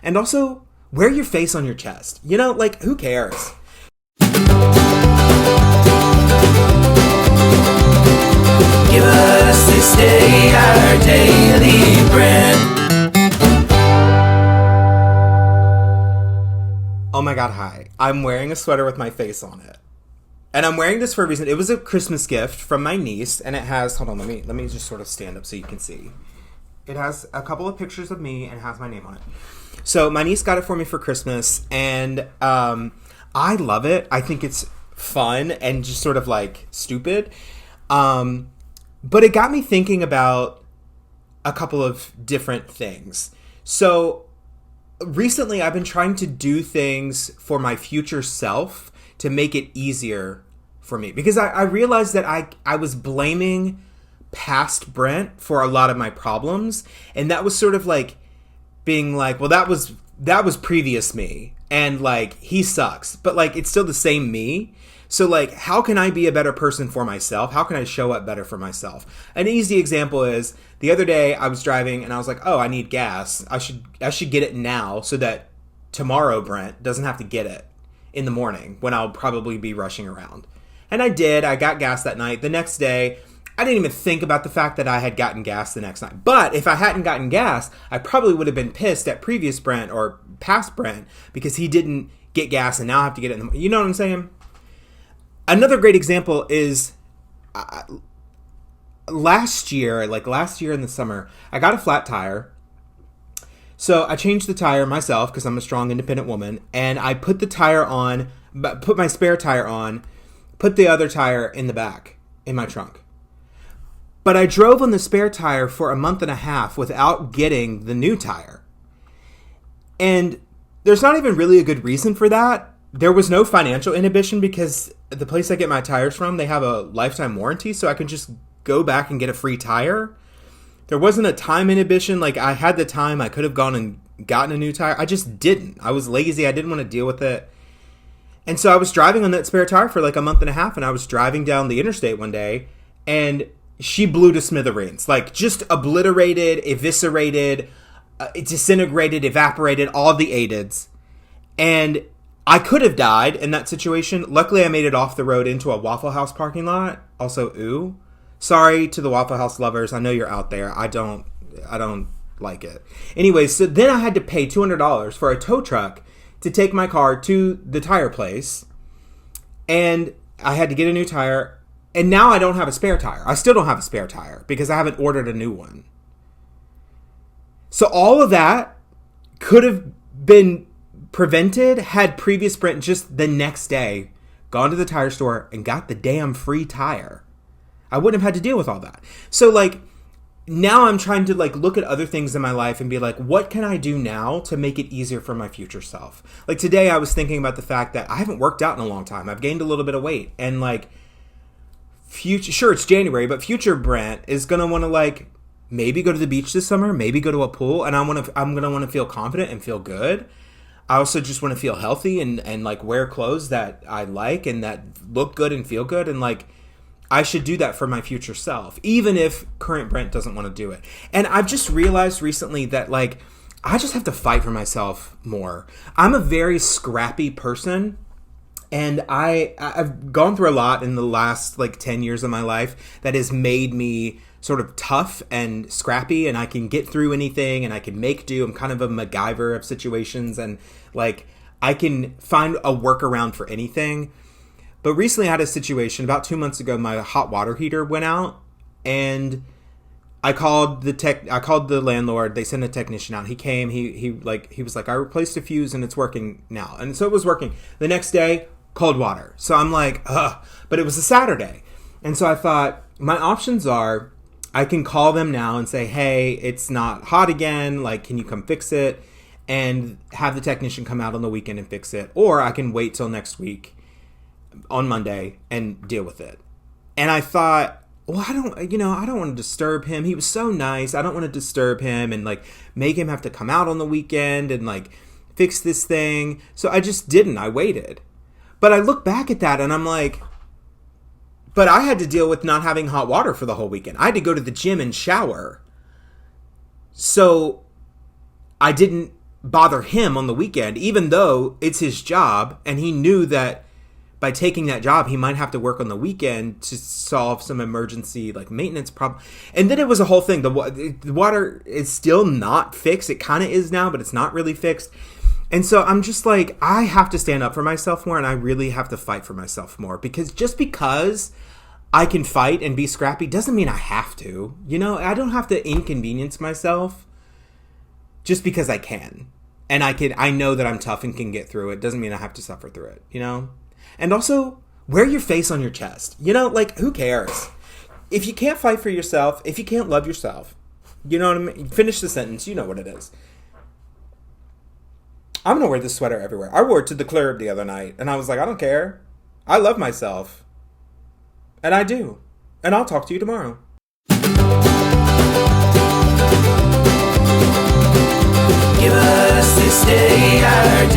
And also, wear your face on your chest. You know, like, who cares? Give us this day our daily bread. Oh my god, hi. I'm wearing a sweater with my face on it. And I'm wearing this for a reason. It was a Christmas gift from my niece, and it has, hold on, let me just sort of stand up so you can see. It has a couple of pictures of me and has my name on it. So my niece got it for me for Christmas, and I love it. I think it's fun and just sort of like stupid. But it got me thinking about a couple of different things. So recently I've been trying to do things for my future self to make it easier for me. Because I realized that I was blaming past Brent for a lot of my problems. And that was sort of like being like, well, that was previous me. And like, he sucks. But like, it's still the same me. So like, how can I be a better person for myself? How can I show up better for myself? An easy example is the other day I was driving and I was like, oh, I need gas. I should get it now so that tomorrow Brent doesn't have to get it in the morning when I'll probably be rushing around. And I did. I got gas that night. The next day, I didn't even think about the fact that I had gotten gas the next night. But if I hadn't gotten gas, I probably would have been pissed at previous Brent or past Brent because he didn't get gas and now I have to get it in the morning. You know what I'm saying? Another great example is last year in the summer, I got a flat tire. So I changed the tire myself because I'm a strong, independent woman. And I put the tire on, put my spare tire on, put the other tire in the back in my trunk. But I drove on the spare tire for a month and a half without getting the new tire. And there's not even really a good reason for that. There was no financial inhibition because the place I get my tires from, they have a lifetime warranty, so I can just go back and get a free tire. There wasn't a time inhibition. Like, I had the time. I could have gone and gotten a new tire. I just didn't. I was lazy. I didn't want to deal with it. And so I was driving on that spare tire for like a month and a half, and I was driving down the interstate one day, and she blew to smithereens. Like, just obliterated, eviscerated, disintegrated, evaporated, all the AIDs. And I could have died in that situation. Luckily, I made it off the road into a Waffle House parking lot. Also, ooh. Sorry to the Waffle House lovers. I know you're out there. I don't like it. Anyway, so then I had to pay $200 for a tow truck to take my car to the tire place. And I had to get a new tire. And now I don't have a spare tire. I still don't have a spare tire because I haven't ordered a new one. So all of that could have been prevented had previous Brent just the next day gone to the tire store and got the damn free tire. I wouldn't have had to deal with all that. So like, now I'm trying to like look at other things in my life and be like, what can I do now to make it easier for my future self? Like today I was thinking about the fact that I haven't worked out in a long time. I've gained a little bit of weight, and like sure, it's January, but future Brent is going to want to like maybe go to the beach this summer, maybe go to a pool, and I'm going to want to feel confident and feel good. I also just want to feel healthy and like wear clothes that I like and that look good and feel good. And like, I should do that for my future self, even if current Brent doesn't want to do it. And I've just realized recently that like, I just have to fight for myself more. I'm a very scrappy person. And I've gone through a lot in the last like 10 years of my life that has made me sort of tough and scrappy, and I can get through anything and I can make do. I'm kind of a MacGyver of situations, and like I can find a workaround for anything. But recently I had a situation about 2 months ago. My hot water heater went out, and I called the landlord. They sent a technician out. He came. He was like, I replaced a fuse and it's working now. And so it was working. The next day, cold water. So I'm like, ugh. But it was a Saturday. And so I thought, my options are, I can call them now and say, hey, it's not hot again. Like, can you come fix it? And have the technician come out on the weekend and fix it. Or I can wait till next week on Monday and deal with it. And I thought, well, I don't want to disturb him. He was so nice. I don't want to disturb him and like make him have to come out on the weekend and like fix this thing. So I just didn't. I waited. But I look back at that and I'm like, but I had to deal with not having hot water for the whole weekend. I had to go to the gym and shower. So I didn't bother him on the weekend, even though it's his job, and he knew that by taking that job, he might have to work on the weekend to solve some emergency like maintenance problem. And then it was a whole thing. The water is still not fixed. It kind of is now, but it's not really fixed. And so I'm just like, I have to stand up for myself more, and I really have to fight for myself more, because just because I can fight and be scrappy doesn't mean I have to. You know, I don't have to inconvenience myself just because I can. And I know that I'm tough and can get through it. Doesn't mean I have to suffer through it, you know? And also, wear your face on your chest. You know, like, who cares? If you can't fight for yourself, if you can't love yourself, you know what I mean? Finish the sentence. You know what it is. I'm going to wear this sweater everywhere. I wore it to the club the other night, and I was like, I don't care. I love myself. And I do. And I'll talk to you tomorrow. Give us this day our